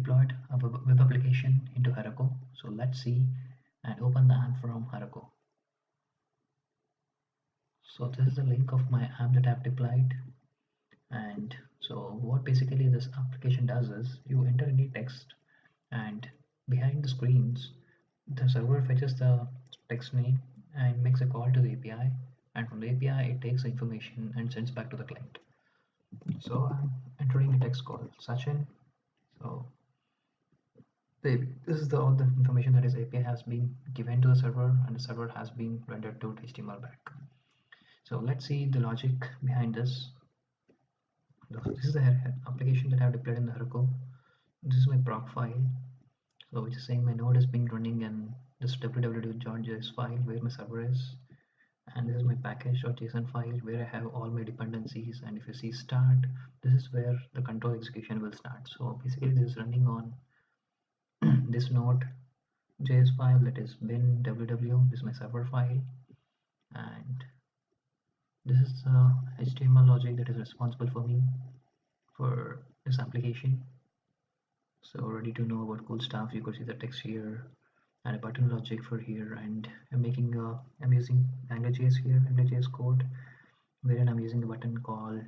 deployed a web application into Heroku. So let's see and open the app from Heroku. So this is the link of my app that I've deployed. And so what basically this application does is you enter any text, and behind the screens the server fetches the text name and makes a call to the API, and from the API it takes the information and sends back to the client. So I'm entering a text called Sachin. So this is all the information that is API has been given to the server, and the server has been rendered to HTML back. So let's see the logic behind this. This is the application that I have deployed in the Heroku. This is my proc file. So which is saying my node is being running and this www.js file where my server is, and this is my package.json file where I have all my dependencies. And if you see start, this is where the control execution will start. So basically this is running on this node JS file, that is bin www. This is my server file, and this is the HTML logic that is responsible for me for this application. So ready to know about cool stuff. You could see the text here and a button logic for here, and I'm using AngularJS here, AngularJS code, wherein I'm using a button called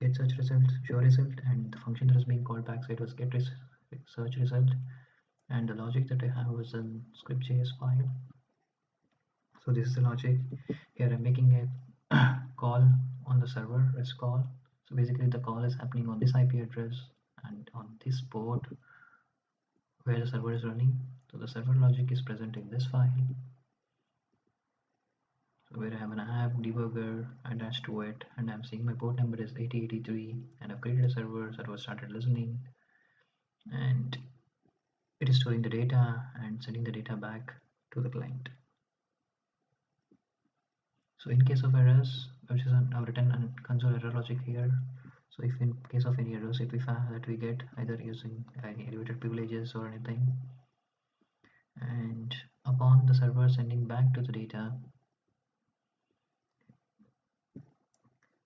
get search result, show result, and the function that is being called back, so it was get search result, and the logic that I have is in script.js file. So this is the logic. Here I'm making a call on the server, REST call. So basically the call is happening on this IP address and on this port where the server is running. So the server logic is present in this file. So where I have an app debugger attached to it, and I'm seeing my port number is 8083, and I've created a server started listening, and it is storing the data and sending the data back to the client. So in case of errors, which is I've written a console error logic here. So if in case of any errors if we find that we get either using any elevated privileges or anything, and upon the server sending back to the data,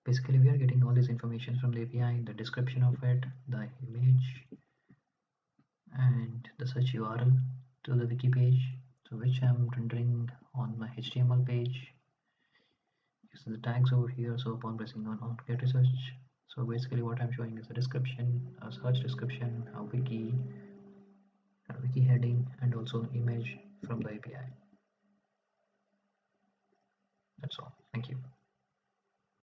basically we are getting all this information from the API, the description of it, the image, and the search URL to the wiki page, so which I'm rendering on my HTML page. Use the tags over here. So upon pressing on get research, so basically what I'm showing is a description, a search description, a wiki heading, and also an image from the API. That's all. Thank you.